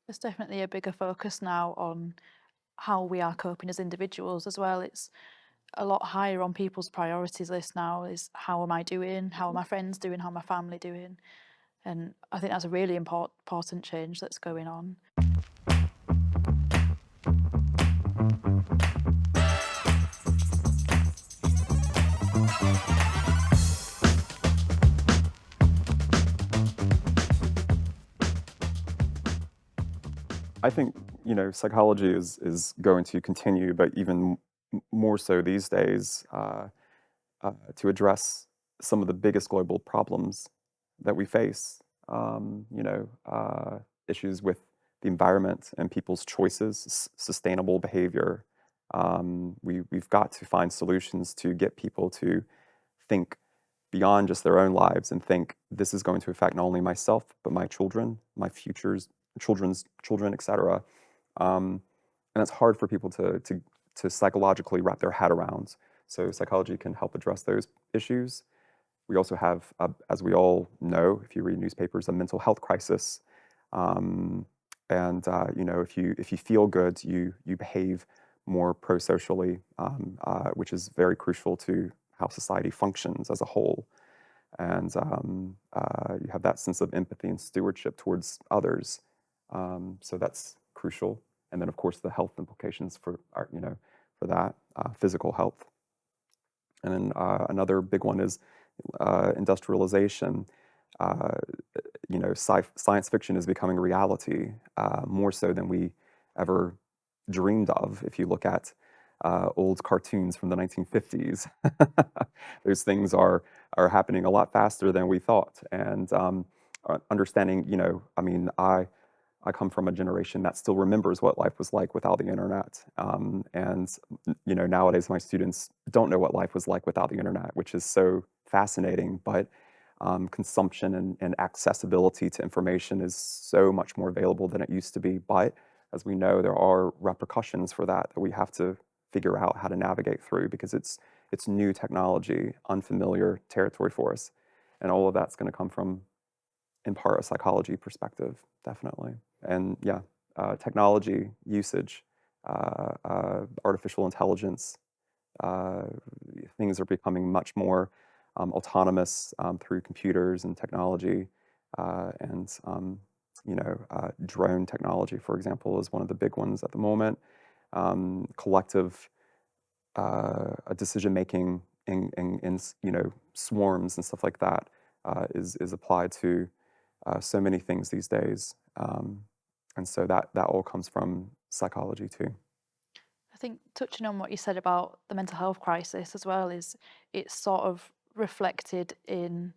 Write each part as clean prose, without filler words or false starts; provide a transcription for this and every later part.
There's definitely a bigger focus now on how we are coping as individuals as well. It's a lot higher on people's priorities list now is how am I doing? How are my friends doing? How are my family doing? And I think that's a really important change that's going on. I think, psychology is going to continue, but even more so these days, to address some of the biggest global problems that we face. Issues with the environment and people's choices, sustainable behavior. We've got to find solutions to get people to think beyond just their own lives and think this is going to affect not only myself but my children, my futures, children's children, etc. And it's hard for people to psychologically wrap their head around. So psychology can help address those issues. We also have, as we all know, if you read newspapers, a mental health crisis. If you feel good, you behave more pro-socially, which is very crucial to how society functions as a whole. And you have that sense of empathy and stewardship towards others. So that's crucial. And then, of course, the health implications for that, physical health. And then another big one is industrialization. Science fiction is becoming reality, more so than we ever dreamed of. If you look at old cartoons from the 1950s, those things are happening a lot faster than we thought. And understanding, I come from a generation that still remembers what life was like without the internet. Nowadays my students don't know what life was like without the internet, which is so fascinating. But consumption and accessibility to information is so much more available than it used to be. But as we know, there are repercussions for that we have to figure out how to navigate through, because it's new technology, unfamiliar territory for us. And all of that's going to come from, in part, a psychology perspective, definitely. And yeah, technology usage, artificial intelligence, things are becoming much more autonomous through computers and technology. Drone technology, for example, is one of the big ones at the moment. Collective decision making in swarms and stuff like that is applied to so many things these days. And so that all comes from psychology too. I think touching on what you said about the mental health crisis as well is it's sort of reflected in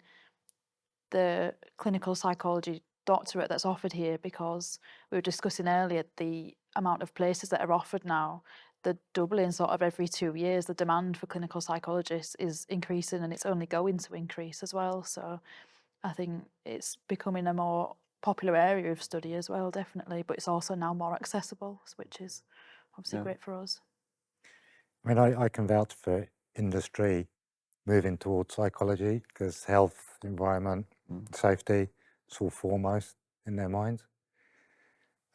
the clinical psychology doctorate that's offered here, because we were discussing earlier the amount of places that are offered now. The doubling sort of every 2 years. The demand for clinical psychologists is increasing, and it's only going to increase as well. So I think it's becoming a more popular area of study as well, definitely, but it's also now more accessible, which is obviously Yeah. great for us. I mean, I can vouch for industry moving towards psychology because health, environment, safety, it's all foremost in their minds.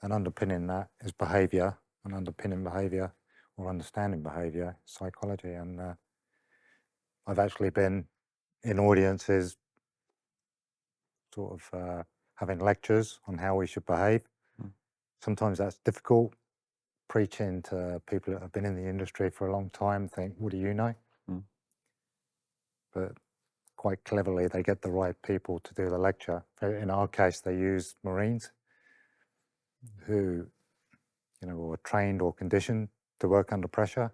And underpinning that is behaviour, and underpinning behaviour or understanding behaviour, psychology. And I've actually been in audiences sort of having lectures on how we should behave. Sometimes that's difficult. Preaching to people that have been in the industry for a long time, think, what do you know? But quite cleverly, they get the right people to do the lecture. In our case, they use Marines who, were trained or conditioned to work under pressure.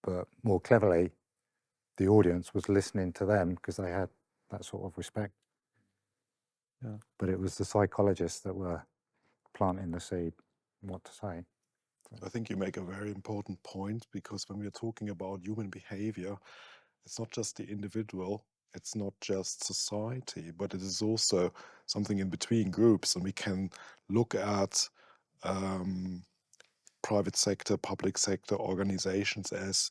But more cleverly, the audience was listening to them because they had that sort of respect. Yeah. But it was the psychologists that were planting the seed, what to say. I think you make a very important point, because when we're talking about human behavior, it's not just the individual, it's not just society, but it is also something in between groups. And we can look at private sector, public sector organizations as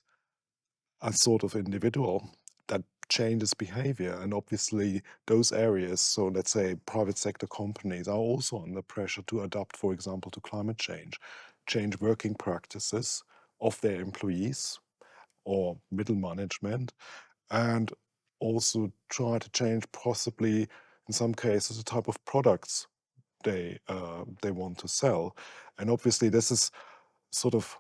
a sort of individual that changes behavior. And obviously, those areas, so let's say private sector companies, are also under pressure to adapt, for example, to climate change working practices of their employees or middle management, and also try to change, possibly in some cases, the type of products they want to sell. And obviously, this is sort of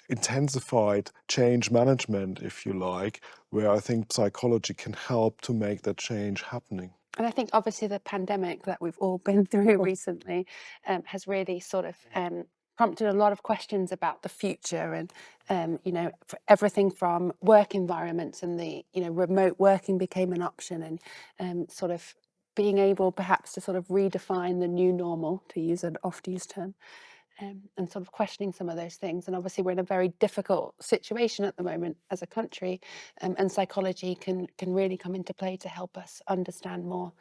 intensified change management, if you like, where I think psychology can help to make that change happening. And I think obviously the pandemic that we've all been through recently has really sort of prompted a lot of questions about the future, and you know, for everything from work environments, and the, you know, remote working became an option, and sort of being able perhaps to sort of redefine the new normal, to use an oft-used term. And sort of questioning some of those things. And obviously we're in a very difficult situation at the moment as a country, and psychology can really come into play to help us understand more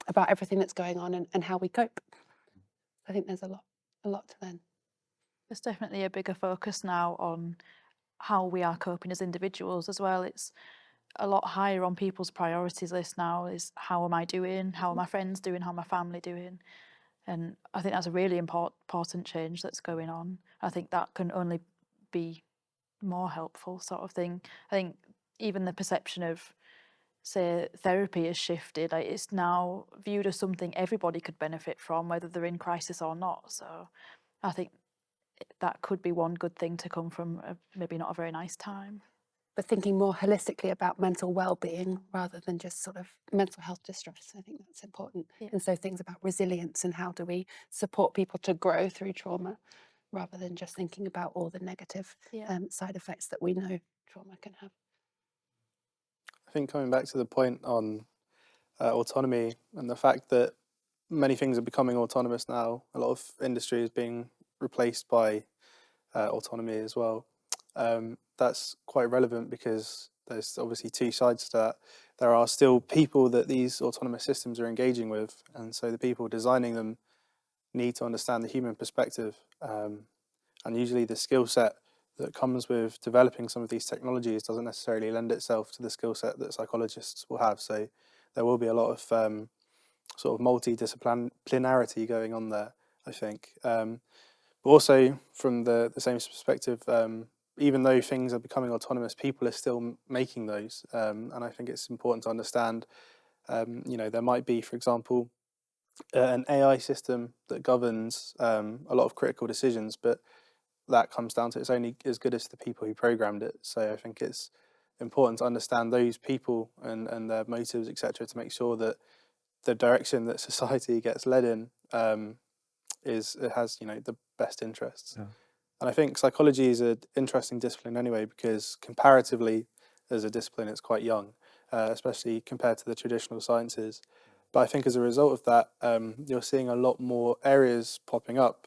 about everything that's going on, and how we cope. I think there's a lot to learn. There's definitely a bigger focus now on how we are coping as individuals as well. It's a lot higher on people's priorities list now, is how am I doing, how are my friends doing, how are my family doing. And I think that's a really important change that's going on. I think that can only be more helpful, sort of thing. I think even the perception of, say, therapy has shifted. Like, it's now viewed as something everybody could benefit from, whether they're in crisis or not. So I think that could be one good thing to come from maybe not a very nice time. But thinking more holistically about mental well-being rather than just sort of mental health distress, I think that's important. Yeah. And so things about resilience, and how do we support people to grow through trauma, rather than just thinking about all the negative side effects that we know trauma can have. I think coming back to the point on autonomy and the fact that many things are becoming autonomous now, a lot of industry is being replaced by autonomy as well. That's quite relevant because there's obviously two sides to that. There are still people that these autonomous systems are engaging with, and so the people designing them need to understand the human perspective, and usually the skill set that comes with developing some of these technologies doesn't necessarily lend itself to the skill set that psychologists will have. So there will be a lot of sort of multidisciplinarity going on there, I think. But also from the same perspective, even though things are becoming autonomous, people are still making those. And I think it's important to understand, you know, there might be, for example, an AI system that governs a lot of critical decisions, but that comes down to it's only as good as the people who programmed it. So I think it's important to understand those people and their motives, etc., to make sure that the direction that society gets led in it has, you know, the best interests. Yeah. And I think psychology is an interesting discipline anyway, because comparatively as a discipline it's quite young, especially compared to the traditional sciences. But I think as a result of that, you're seeing a lot more areas popping up,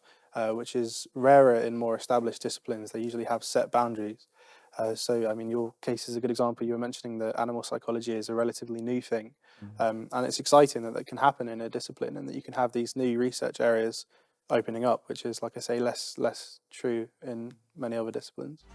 which is rarer in more established disciplines. They usually have set boundaries. So, I mean, your case is a good example. You were mentioning that animal psychology is a relatively new thing. And it's exciting that can happen in a discipline, and that you can have these new research areas opening up, which is, like I say, less true in many other disciplines.